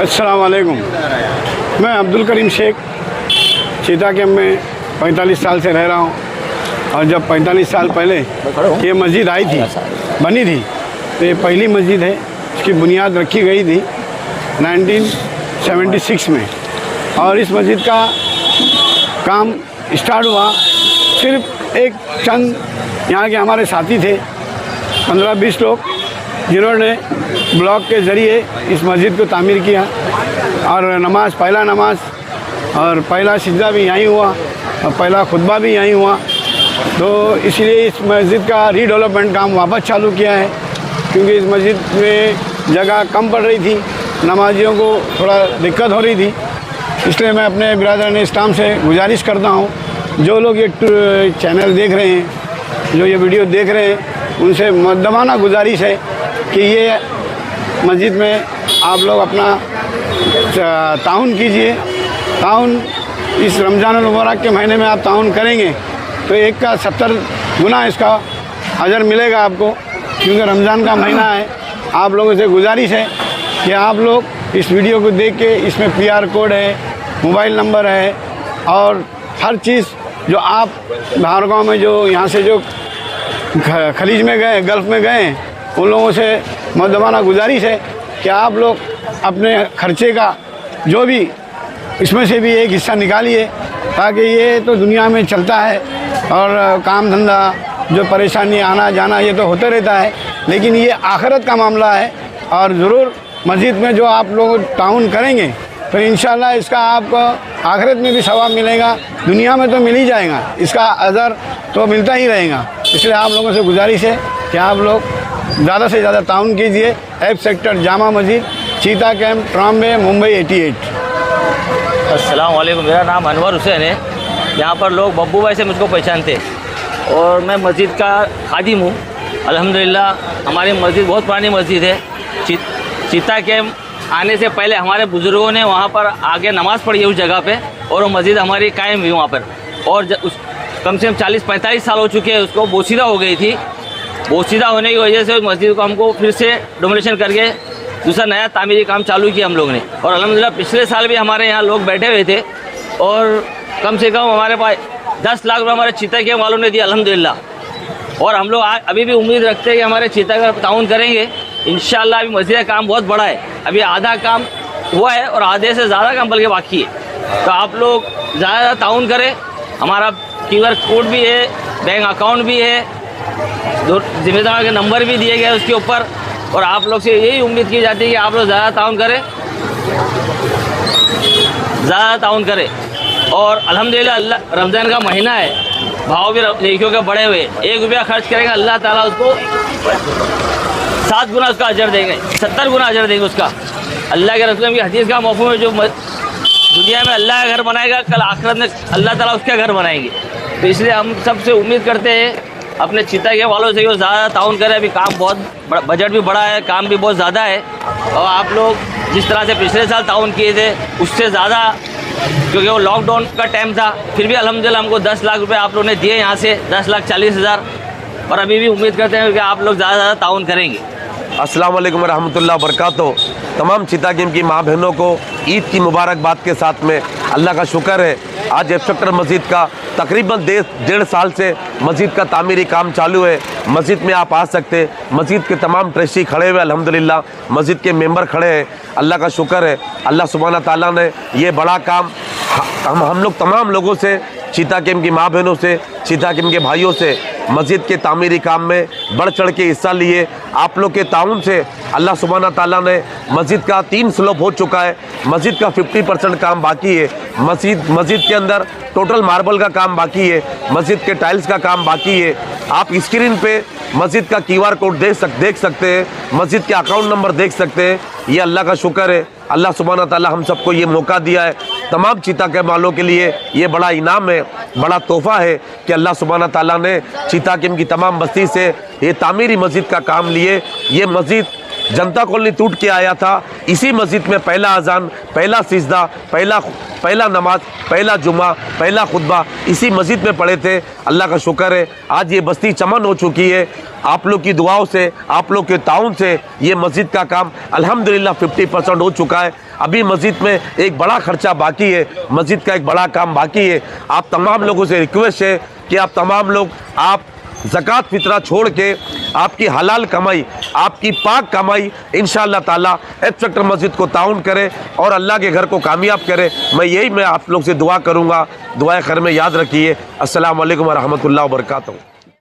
अस्सलाम वालेकुम। मैं अब्दुल करीम शेख चीता कैम्प में 45 साल से रह रहा हूँ। और जब 45 साल पहले ये मस्जिद आई थी, बनी थी, तो ये पहली मस्जिद है। इसकी बुनियाद रखी गई थी 1976 में। और इस मस्जिद का काम स्टार्ट हुआ, सिर्फ एक चंद यहाँ के हमारे साथी थे, 15-20 लोग, जिन्होंने ब्लॉक के ज़रिए इस मस्जिद को तामीर किया। और नमाज, पहला नमाज और पहला सिजदा भी यहीं हुआ और पहला खुतबा भी यहीं हुआ। तो इसलिए इस मस्जिद का रीडेवलपमेंट काम वापस चालू किया है, क्योंकि इस मस्जिद में जगह कम पड़ रही थी, नमाजियों को थोड़ा दिक्कत हो रही थी। इसलिए मैं अपने बिरादरान इस्लाम से गुजारिश करता हूँ, जो लोग ये चैनल देख रहे हैं, जो ये वीडियो देख रहे हैं, उनसे मुद्दमाना गुजारिश है कि ये मस्जिद में आप लोग अपना ताउन कीजिए। ताउन इस रमज़ान मुबारक के महीने में आप ताउन करेंगे तो एक का 70 गुना इसका अजर मिलेगा आपको, क्योंकि रमज़ान का महीना है। आप लोगों से गुजारिश है कि आप लोग इस वीडियो को देख के, इसमें PR कोड है, मोबाइल नंबर है और हर चीज़ जो आप बाहर गाँव में जो यहाँ से जो खलीज में गए, गल्फ़ में गए, उन लोगों से मुद्दमाना गुजारिश है कि आप लोग अपने खर्चे का जो भी इसमें से भी एक हिस्सा निकालिए, ताकि ये तो दुनिया में चलता है और काम धंधा जो परेशानी आना जाना ये तो होते रहता है, लेकिन ये आखिरत का मामला है। और ज़रूर मस्जिद में जो आप लोग ताउन करेंगे तो इंशाल्लाह इसका आपको आखिरत में भी सवाब मिलेगा, दुनिया में तो मिल ही जाएगा, इसका अज़र तो मिलता ही रहेगा। इसलिए आप लोगों से गुजारिश है कि आप लोग ज़्यादा से ज़्यादा ताउन कीजिए। F सेक्टर जामा मस्जिद, चीता कैम्प, ट्राम्बे, मुंबई 88। अस्सलाम वालेकुम। मेरा नाम अनवर हुसैन है। यहाँ पर लोग बब्बू भाई से मुझको पहचानते और मैं मस्जिद का खादिम हूँ। अल्हम्दुलिल्लाह हमारी मस्जिद बहुत पुरानी मस्जिद है। चीता कैम्प आने से पहले हमारे बुज़ुर्गों ने वहाँ पर आगे नमाज़ पढ़ी है उस जगह पे, और वो मस्जिद हमारी कायम हुई वहाँ पर। और कम से कम 40-45 साल हो चुके हैं, उसको बोसीदा हो गई थी। बोसीदा होने की वजह से उस मस्जिद को हमको फिर से डोमिनेशन करके दूसरा नया तामीरी काम चालू किया हम लोगों ने। और अल्हम्दुलिल्लाह पिछले साल भी हमारे यहाँ लोग बैठे हुए थे और कम से कम हमारे पास 10 लाख रुपये हमारे चीता कैम्प वालों ने दिया अल्हम्दुलिल्लाह। और हम लोग अभी भी उम्मीद रखते हैं कि हमारे चीता का ताउन करेंगे इंशाअल्लाह। अभी मस्जिद का काम बहुत बड़ा है, अभी आधा काम हुआ है और आधे से ज़्यादा काम बल्कि बाकी है। तो आप लोग ज़्यादा ताउन करें। हमारा QR कोड भी है, बैंक अकाउंट भी है, जिम्मेदार के नंबर भी दिए गए उसके ऊपर। और आप लोग से यही उम्मीद की जाती है कि आप लोग ज़्यादा ताउन करें, ज़्यादा ताउन करें। और अल्हम्दुलिल्लाह अल्लाह रमज़ान का महीना है, भाव भी लेखियों के बढ़े हुए। 1 रुपया खर्च करेंगे, अल्लाह ताला उसको 7 गुना उसका अजर देंगे, 70 गुना अजर देंगे उसका। अल्लाह के रसूल की हदीस का मफ़हूम है, जो दुनिया में अल्लाह का घर बनाएगा, कल आखिरत में अल्लाह ताला उसका घर बनाएंगे। तो इसलिए हम सबसे उम्मीद करते हैं अपने चीता के वालों से, वो ज़्यादा ताउन करें। अभी काम बहुत बजट भी बड़ा है, काम भी बहुत ज़्यादा है। और आप लोग जिस तरह से पिछले साल ताउन किए थे उससे ज़्यादा, क्योंकि वो लॉकडाउन का टाइम था, फिर भी अल्हम्दुलिल्लाह हमको 10 लाख रुपए आप लोगों ने दिए यहाँ से, 10,40,000। और अभी भी उम्मीद करते हैं कि आप लोग ज़्यादा से ज़्यादा ताउन करेंगे। अस्सलाम वालेकुम रहमतुल्लाह बरकातो। तमाम चीता कैम्प की माँ बहनों को ईद की मुबारकबाद के साथ में अल्लाह का शुक्र है, आज F सेक्टर मस्जिद का तकरीबन 1.5 साल से मस्जिद का तामीरी काम चालू है। मस्जिद में आप आ सकते हैं। मस्जिद के तमाम ट्रस्टी खड़े हुए अल्हम्दुलिल्लाह, मस्जिद के मेंबर खड़े हैं। अल्लाह का शुक्र है, अल्लाह सुब्हाना ताला ने ये बड़ा काम हम लोग तमाम लोगों से, चीता कैम्प की माँ बहनों से, चीता कैम्प के भाइयों से मस्जिद के तामीरी काम में बढ़ चढ़ के हिस्सा लिए। आप लोग के ताउन से अल्लाह सुब्हाना ताला ने मस्जिद का 3 स्लोप हो चुका है। मस्जिद का 50% काम बाकी है। मस्जिद के अंदर टोटल मार्बल का काम बाकी है। मस्जिद के टाइल्स का काम बाकी है। आप स्क्रीन पे मस्जिद का QR कोड देख सकते हैं, मस्जिद के अकाउंट नंबर देख सकते हैं। ये अल्लाह का शुक्र है, अल्लाह सुब्हाना ताला हम सबको ये मौका दिया है। तमाम चीता कैम्प वालों के लिए ये बड़ा इनाम है, बड़ा तोहफ़ा है कि अल्लाह सुब्हाना ताला ने चीता कैम्प की तमाम बस्ती से ये तामीरी मस्जिद का काम लिए। ये मस्जिद जनता कॉलोनी टूट के आया था, इसी मस्जिद में पहला अजान, पहला सिजदा, पहला नमाज, पहला जुमा, पहला खुतबा इसी मस्जिद में पढ़े थे। अल्लाह का शुक्र है आज ये बस्ती चमन हो चुकी है। आप लोग की दुआओं से, आप लोग के ताउन से ये मस्जिद का काम अल्हम्दुलिल्लाह 50% हो चुका है। अभी मस्जिद में एक बड़ा खर्चा बाकी है, मस्जिद का एक बड़ा काम बाकी है। आप तमाम लोगों से रिक्वेस्ट है कि आप तमाम लोग आप ज़कात फितरा छोड़ के आपकी हलाल कमाई, आपकी पाक कमाई इंशाअल्लाह ताला एफ सेक्टर मस्जिद को ताउन करें और अल्लाह के घर को कामयाब करें। मैं आप लोग से दुआ करूँगा। दुआए खैर में याद रखिए। अस्सलाम वालेकुम व रहमतुल्लाहि व बरकातहू।